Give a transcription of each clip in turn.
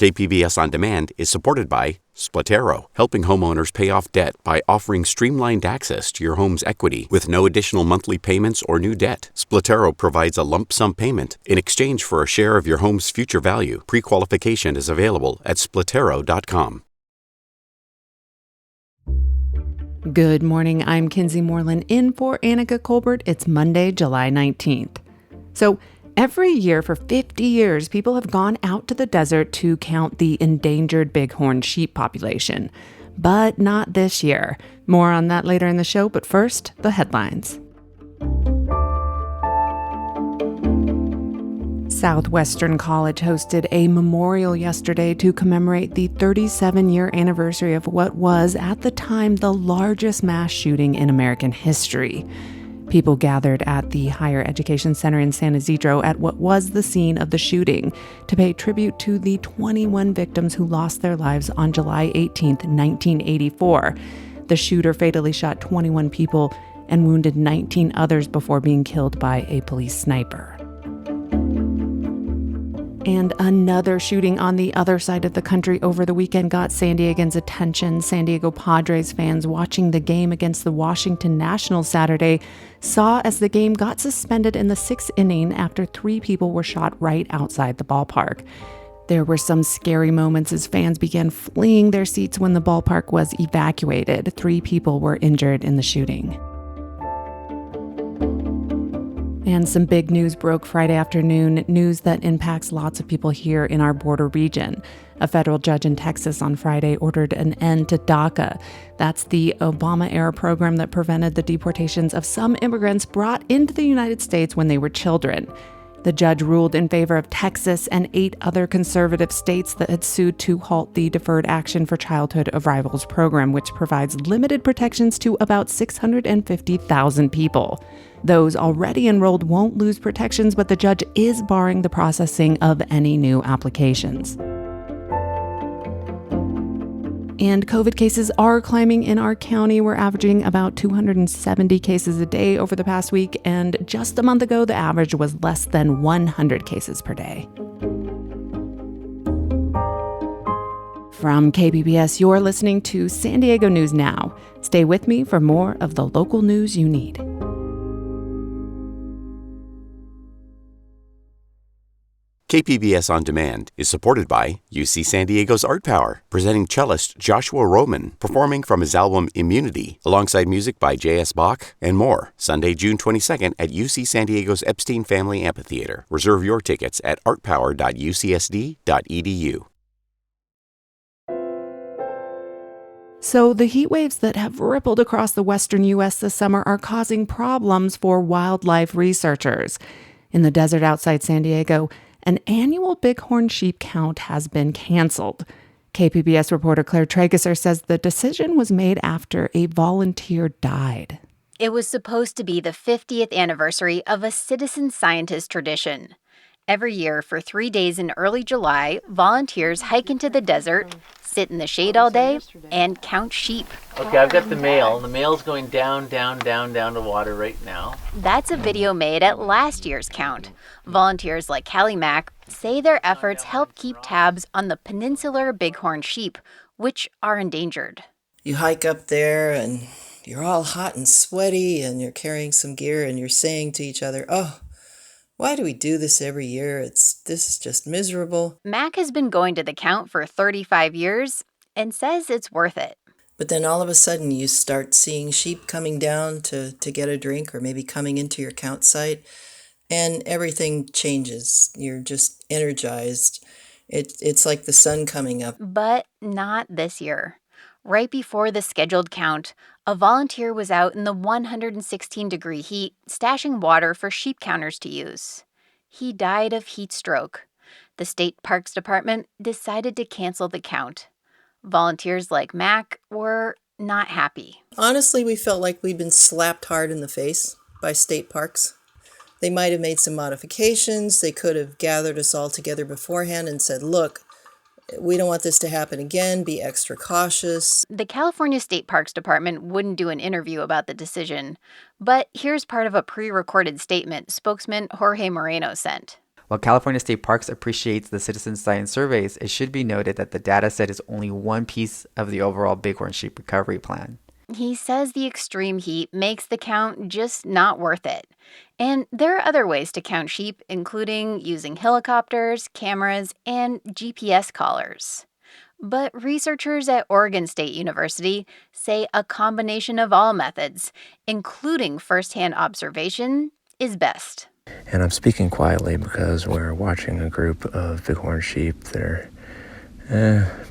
KPBS On Demand is supported by Splatero, helping homeowners pay off debt by offering streamlined access to your home's equity with no additional monthly payments or new debt. Splatero provides a lump sum payment in exchange for a share of your home's future value. Pre-qualification is available at splatero.com. Good morning, I'm Kinsey Moreland in for Annika Colbert. It's Monday, July 19th. So every year for 50 years, people have gone out to the desert to count the endangered bighorn sheep population. But not this year. More on that later in the show, but first, the headlines. Southwestern College hosted a memorial yesterday to commemorate the 37-year anniversary of what was, at the time, the largest mass shooting in American history. People gathered at the Higher Education Center in San Ysidro at what was the scene of the shooting to pay tribute to the 21 victims who lost their lives on July 18, 1984. The shooter fatally shot 21 people and wounded 19 others before being killed by a police sniper. And another shooting on the other side of the country over the weekend got San Diegans' attention. San Diego Padres fans watching the game against the Washington Nationals Saturday saw as the game got suspended in the 6th inning after 3 people were shot right outside the ballpark. There were some scary moments as fans began fleeing their seats when the ballpark was evacuated. 3 people were injured in the shooting. And some big news broke Friday afternoon, news that impacts lots of people here in our border region. A federal judge in Texas on Friday ordered an end to DACA. That's the Obama-era program that prevented the deportations of some immigrants brought into the United States when they were children. The judge ruled in favor of Texas and 8 other conservative states that had sued to halt the Deferred Action for Childhood Arrivals program, which provides limited protections to about 650,000 people. Those already enrolled won't lose protections, but the judge is barring the processing of any new applications. And COVID cases are climbing in our county. We're averaging about 270 cases a day over the past week, and just a month ago, the average was less than 100 cases per day. From KPBS, you're listening to San Diego News Now. Stay with me for more of the local news you need. KPBS On Demand is supported by UC San Diego's Art Power, presenting cellist Joshua Roman, performing from his album Immunity, alongside music by J.S. Bach and more. Sunday, June 22nd at UC San Diego's Epstein Family Amphitheater. Reserve your tickets at artpower.ucsd.edu. So the heat waves that have rippled across the western U.S. this summer are causing problems for wildlife researchers. In the desert outside San Diego, an annual bighorn sheep count has been canceled. KPBS reporter Claire Trageser says the decision was made after a volunteer died. It was supposed to be the 50th anniversary of a citizen scientist tradition. Every year for 3 days in early July, volunteers hike into the desert, sit in the shade all day, and count sheep. Okay, I've got the male. The male's going down to water right now. That's a video made at last year's count. Volunteers like Callie Mack say their efforts help keep tabs on the peninsular bighorn sheep, which are endangered. You hike up there and you're all hot and sweaty and you're carrying some gear and you're saying to each other, "Oh, why do we do this every year? This is just miserable." Mack has been going to the count for 35 years and says it's worth it. But then all of a sudden you start seeing sheep coming down to get a drink or maybe coming into your count site, and everything changes. You're just energized. It's like the sun coming up. But not this year. Right before the scheduled count, a volunteer was out in the 116-degree heat, stashing water for sheep counters to use. He died of heat stroke. The State Parks Department decided to cancel the count. Volunteers like Mac were not happy. Honestly, we felt like we'd been slapped hard in the face by state parks. They might have made some modifications. They could have gathered us all together beforehand and said, "Look, we don't want this to happen again. Be extra cautious." The California State Parks Department wouldn't do an interview about the decision, but here's part of a pre-recorded statement spokesman Jorge Moreno sent. While California State Parks appreciates the citizen science surveys, it should be noted that the data set is only one piece of the overall bighorn sheep recovery plan. He says the extreme heat makes the count just not worth it. And there are other ways to count sheep, including using helicopters, cameras, and GPS collars. But researchers at Oregon State University say a combination of all methods, including firsthand observation, is best. And I'm speaking quietly because we're watching a group of bighorn sheep that are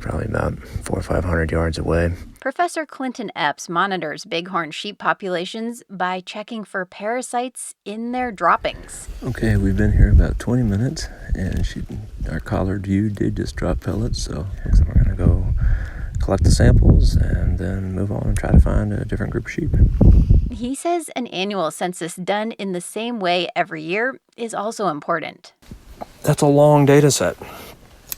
probably about 400 or 500 yards away. Professor Clinton Epps monitors bighorn sheep populations by checking for parasites in their droppings. Okay, we've been here about 20 minutes, and our collared ewe did just drop pellets, so looks like we're going to go collect the samples and then move on and try to find a different group of sheep. He says an annual census done in the same way every year is also important. That's a long data set.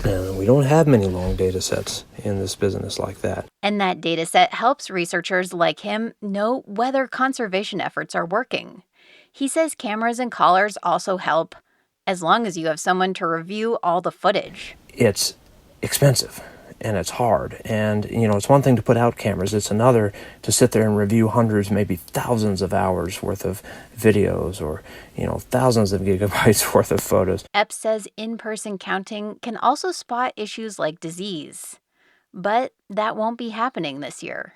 And we don't have many long data sets in this business like that. And that data set helps researchers like him know whether conservation efforts are working. He says cameras and collars also help, as long as you have someone to review all the footage. It's expensive and it's hard. And, it's one thing to put out cameras. It's another to sit there and review hundreds, maybe thousands of hours worth of videos or, thousands of gigabytes worth of photos. Epps says in-person counting can also spot issues like disease. But that won't be happening this year.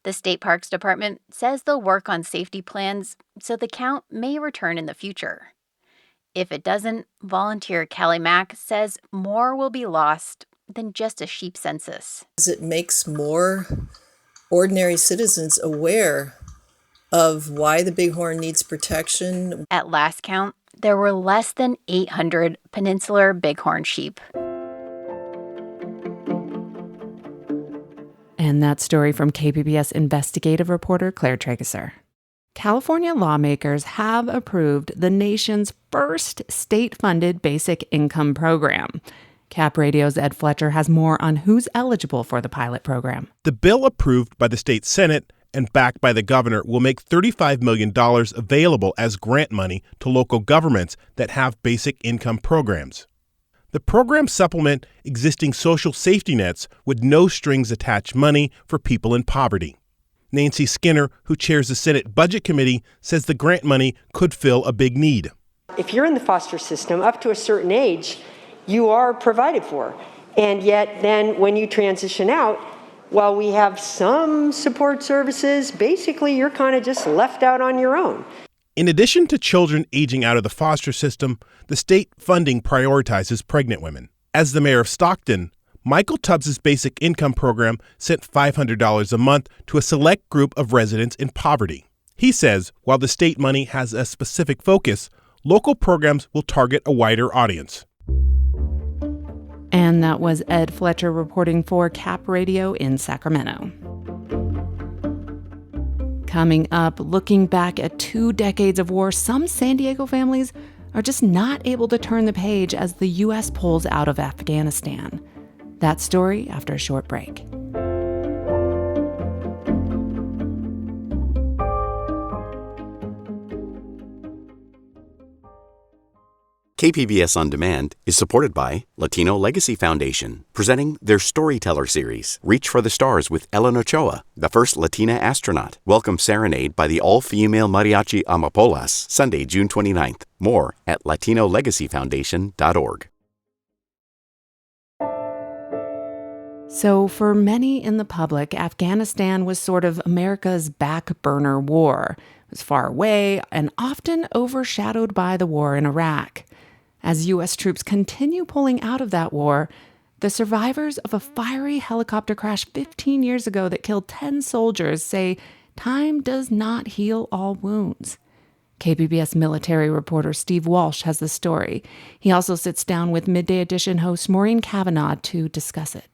The State Parks Department says they'll work on safety plans so the count may return in the future. If it doesn't, volunteer Kelly Mack says more will be lost than just a sheep census. It makes more ordinary citizens aware of why the bighorn needs protection. At last count, there were less than 800 peninsular bighorn sheep. And that story from KPBS investigative reporter Claire Trageser. California lawmakers have approved the nation's first state-funded basic income program. Cap Radio's Ed Fletcher has more on who's eligible for the pilot program. The bill approved by the state Senate and backed by the governor will make $35 million available as grant money to local governments that have basic income programs. The programs supplement existing social safety nets with no strings attached money for people in poverty. Nancy Skinner, who chairs the Senate Budget Committee, says the grant money could fill a big need. If you're in the foster system up to a certain age, you are provided for. And yet then when you transition out, while we have some support services, basically you're kind of just left out on your own. In addition to children aging out of the foster system, the state funding prioritizes pregnant women. As the mayor of Stockton, Michael Tubbs' basic income program sent $500 a month to a select group of residents in poverty. He says while the state money has a specific focus, local programs will target a wider audience. And that was Ed Fletcher reporting for Cap Radio in Sacramento. Coming up, looking back at 2 decades of war, some San Diego families are just not able to turn the page as the U.S. pulls out of Afghanistan. That story after a short break. KPBS On Demand is supported by Latino Legacy Foundation, presenting their Storyteller series, Reach for the Stars with Ellen Ochoa, the first Latina astronaut. Welcome Serenade by the all-female mariachi Amapolas, Sunday, June 29th. More at latinolegacyfoundation.org. So for many in the public, Afghanistan was sort of America's back burner war. It was far away and often overshadowed by the war in Iraq. As U.S. troops continue pulling out of that war, the survivors of a fiery helicopter crash 15 years ago that killed 10 soldiers say time does not heal all wounds. KPBS military reporter Steve Walsh has the story. He also sits down with Midday Edition host Maureen Cavanaugh to discuss it.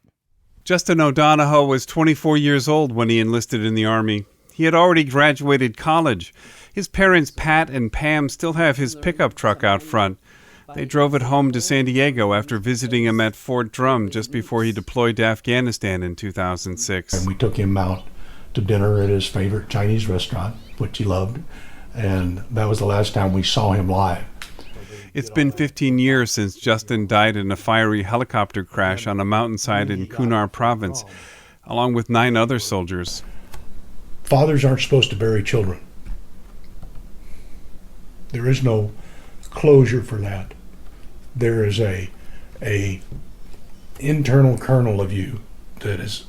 Justin O'Donohoe was 24 years old when he enlisted in the Army. He had already graduated college. His parents, Pat and Pam, still have his pickup truck out front. They drove it home to San Diego after visiting him at Fort Drum just before he deployed to Afghanistan in 2006. And we took him out to dinner at his favorite Chinese restaurant, which he loved, and that was the last time we saw him live. It's been 15 years since Justin died in a fiery helicopter crash on a mountainside in Kunar province, along with 9 other soldiers. Fathers aren't supposed to bury children. There is no closure for that. There is a internal kernel of you that is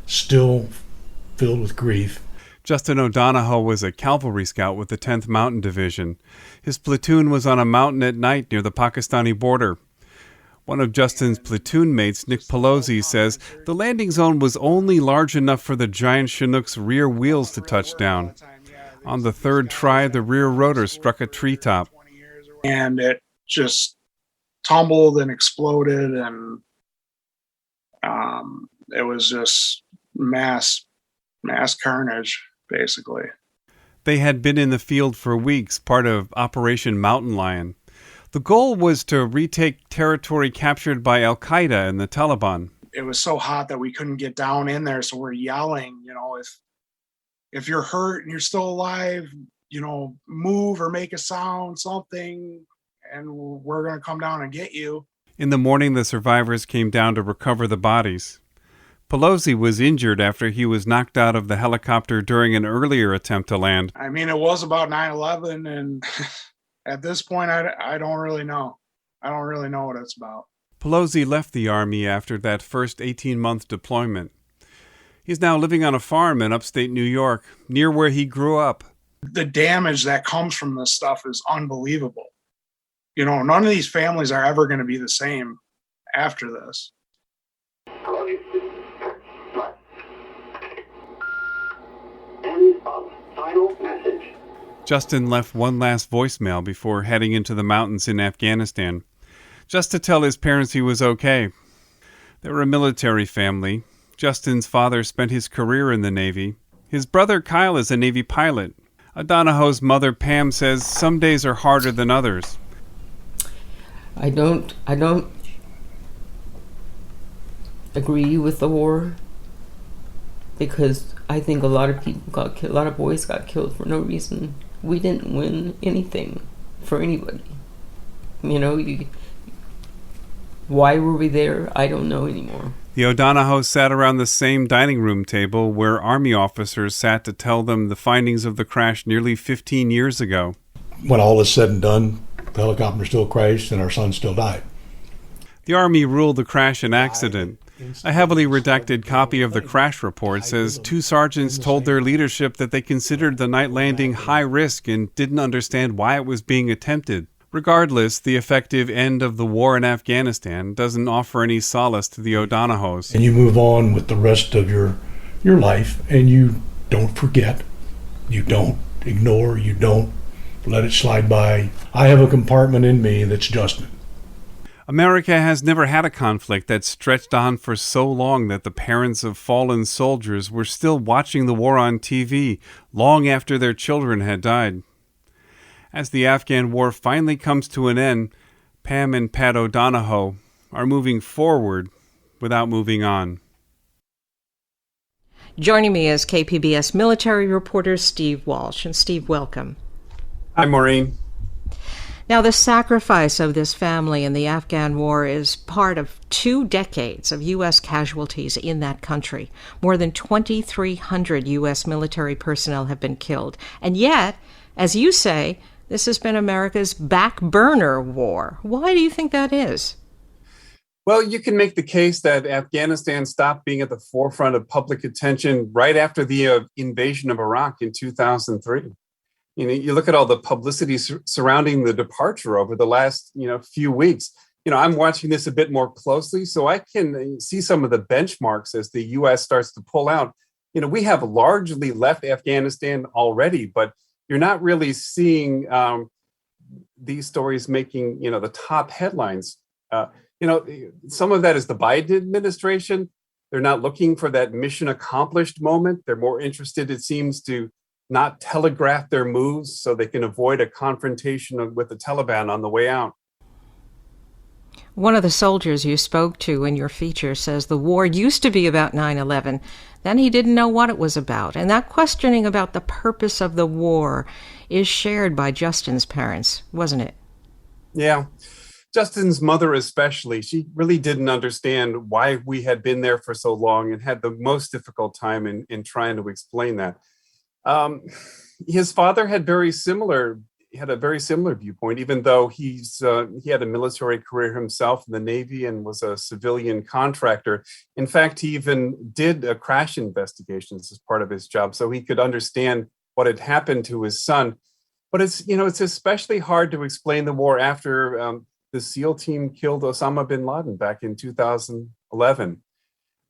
still filled with grief. Justin O'Donohoe was a cavalry scout with the 10th Mountain Division. His platoon was on a mountain at night near the Pakistani border. One of Justin's platoon mates, Nick Pelosi, says the landing zone was only large enough for the giant Chinook's rear wheels to touch down. On the 3rd try, the rear rotor struck a treetop. And it just tumbled and exploded, and it was just mass carnage, basically. They had been in the field for weeks, part of Operation Mountain Lion. The goal was to retake territory captured by Al-Qaeda and the Taliban. It was so hot that we couldn't get down in there, so we're yelling, if you're hurt and you're still alive, move or make a sound, something, and we're going to come down and get you. In the morning, the survivors came down to recover the bodies. Pelosi was injured after he was knocked out of the helicopter during an earlier attempt to land. I mean, it was about 9/11, and at this point, I don't really know. I don't really know what it's about. Pelosi left the Army after that first 18-month deployment. He's now living on a farm in upstate New York, near where he grew up. The damage that comes from this stuff is unbelievable. None of these families are ever going to be the same after this. Final message. Justin left one last voicemail before heading into the mountains in Afghanistan, just to tell his parents he was okay. They were a military family. Justin's father spent his career in the Navy. His brother Kyle is a Navy pilot. O'Donohoe's mother Pam says some days are harder than others. I don't agree with the war, because I think a lot of people got killed, a lot of boys got killed for no reason. We didn't win anything for anybody. Why were we there? I don't know anymore. The O'Donohoes sat around the same dining room table where Army officers sat to tell them the findings of the crash nearly 15 years ago. When all is said and done, the helicopter still crashed and our son still died. The Army ruled the crash an accident. A heavily redacted copy of the crash report says 2 sergeants told their leadership that they considered the night landing high risk and didn't understand why it was being attempted. Regardless, the effective end of the war in Afghanistan doesn't offer any solace to the O'Donohoes. And you move on with the rest of your life, and you don't forget, you don't ignore, you don't let it slide by. I have a compartment in me that's Justin. America has never had a conflict that stretched on for so long that the parents of fallen soldiers were still watching the war on TV long after their children had died. As the Afghan war finally comes to an end, Pam and Pat O'Donohoe are moving forward without moving on. Joining me is KPBS military reporter Steve Walsh. And Steve, welcome. Hi, Maureen. Now, the sacrifice of this family in the Afghan war is part of 2 decades of U.S. casualties in that country. More than 2,300 U.S. military personnel have been killed. And yet, as you say, this has been America's back burner war. Why do you think that is? Well, you can make the case that Afghanistan stopped being at the forefront of public attention right after the invasion of Iraq in 2003. You look at all the publicity surrounding the departure over the last, few weeks. I'm watching this a bit more closely, so I can see some of the benchmarks as the U.S. starts to pull out. We have largely left Afghanistan already, but you're not really seeing these stories making, the top headlines. Some of that is the Biden administration. They're not looking for that mission accomplished moment. They're more interested, it seems, to not telegraph their moves so they can avoid a confrontation with the Taliban on the way out. One of the soldiers you spoke to in your feature says the war used to be about 9/11. Then he didn't know what it was about. And that questioning about the purpose of the war is shared by Justin's parents, wasn't it? Yeah. Justin's mother, especially, she really didn't understand why we had been there for so long and had the most difficult time in trying to explain that. Um, his father had a very similar viewpoint, even though he had a military career himself in the Navy and was a civilian contractor. In fact, he even did crash investigations as part of his job, so he could understand what had happened to his son. But it's especially hard to explain the war after the SEAL team killed Osama bin Laden back in 2011.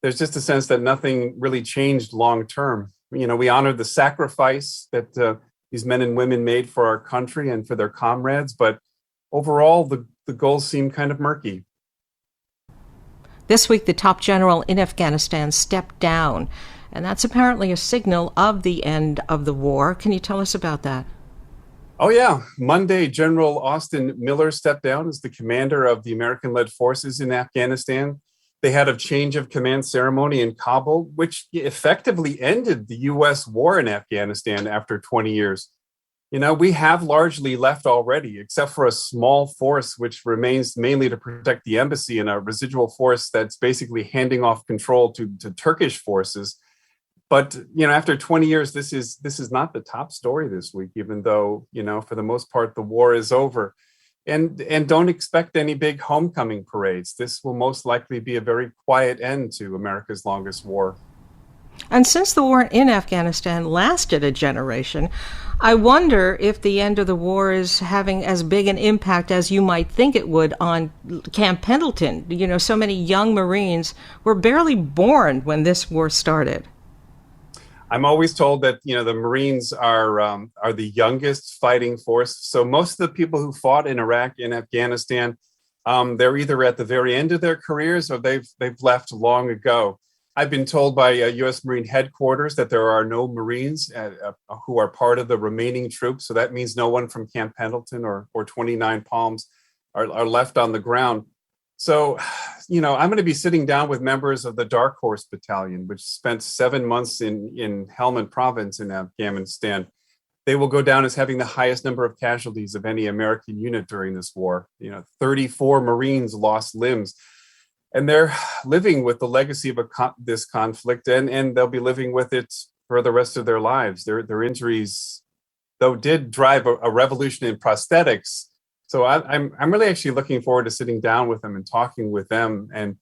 There's just a sense that nothing really changed long term. We honored the sacrifice that these men and women made for our country and for their comrades, but overall, the goals seem kind of murky. This week, the top general in Afghanistan stepped down, and that's apparently a signal of the end of the war. Can you tell us about that? Oh, yeah. Monday, General Austin Miller stepped down as the commander of the American-led forces in Afghanistan. They had a change of command ceremony in Kabul, which effectively ended the U.S. war in Afghanistan after 20 years. We have largely left already, except for a small force which remains mainly to protect the embassy and a residual force that's basically handing off control to Turkish forces. But after 20 years, this is not the top story this week, even though for the most part the war is over. And don't expect any big homecoming parades. This will most likely be a very quiet end to America's longest war. And since the war in Afghanistan lasted a generation, I wonder if the end of the war is having as big an impact as you might think it would on Camp Pendleton. So many young Marines were barely born when this war started. I'm always told that the Marines are the youngest fighting force. So most of the people who fought in Iraq and Afghanistan, they're either at the very end of their careers or they've left long ago. I've been told by U.S. Marine headquarters that there are no Marines who are part of the remaining troops. So that means no one from Camp Pendleton or 29 Palms are left on the ground. So, I'm going to be sitting down with members of the Dark Horse Battalion, which spent 7 months in Helmand Province in Afghanistan. They will go down as having the highest number of casualties of any American unit during this war. 34 Marines lost limbs. And they're living with the legacy of this conflict, and they'll be living with it for the rest of their lives. Their injuries, though, did drive a revolution in prosthetics. So I'm really actually looking forward to sitting down with them and talking with them, and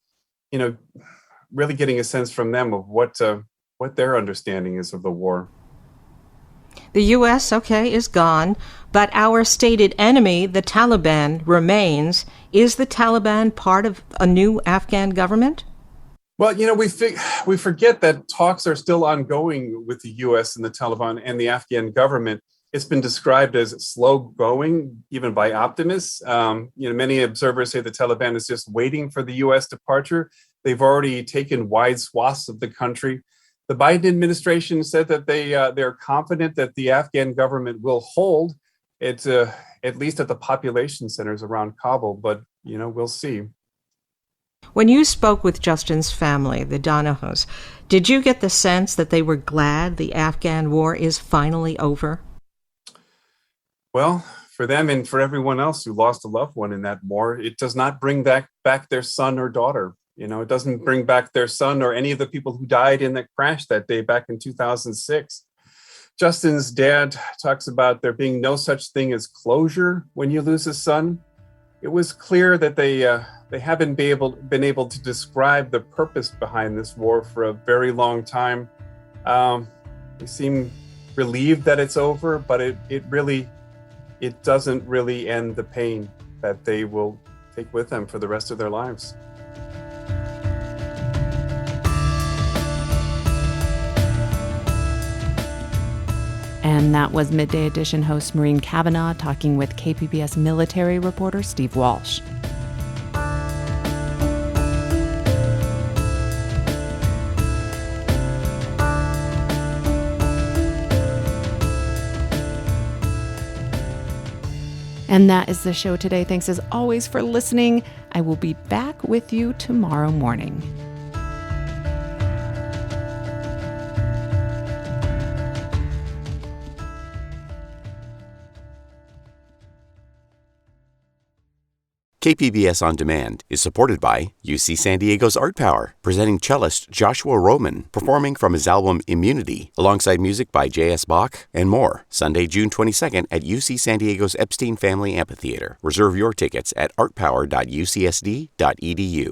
really getting a sense from them of what their understanding is of the war. The U.S., is gone, but our stated enemy, the Taliban, remains. Is the Taliban part of a new Afghan government? Well, we forget that talks are still ongoing with the U.S. and the Taliban and the Afghan government. It's been described as slow going, even by optimists. Many observers say the Taliban is just waiting for the U.S. departure. They've already taken wide swaths of the country. The Biden administration said that they're confident that the Afghan government will hold it, at least at the population centers around Kabul. But we'll see. When you spoke with Justin's family, the Donahos, did you get the sense that they were glad the Afghan war is finally over? Well, for them and for everyone else who lost a loved one in that war, it does not bring back their son or daughter. It doesn't bring back their son or any of the people who died in that crash that day back in 2006. Justin's dad talks about there being no such thing as closure when you lose a son. It was clear that they haven't been able to describe the purpose behind this war for a very long time. They seem relieved that it's over, but it doesn't really end the pain that they will take with them for the rest of their lives. And that was Midday Edition host Maureen Cavanaugh talking with KPBS military reporter Steve Walsh. And that is the show today. Thanks as always for listening. I will be back with you tomorrow morning. KPBS On Demand is supported by UC San Diego's Art Power, presenting cellist Joshua Roman, performing from his album Immunity, alongside music by J.S. Bach and more, Sunday, June 22nd at UC San Diego's Epstein Family Amphitheater. Reserve your tickets at artpower.ucsd.edu.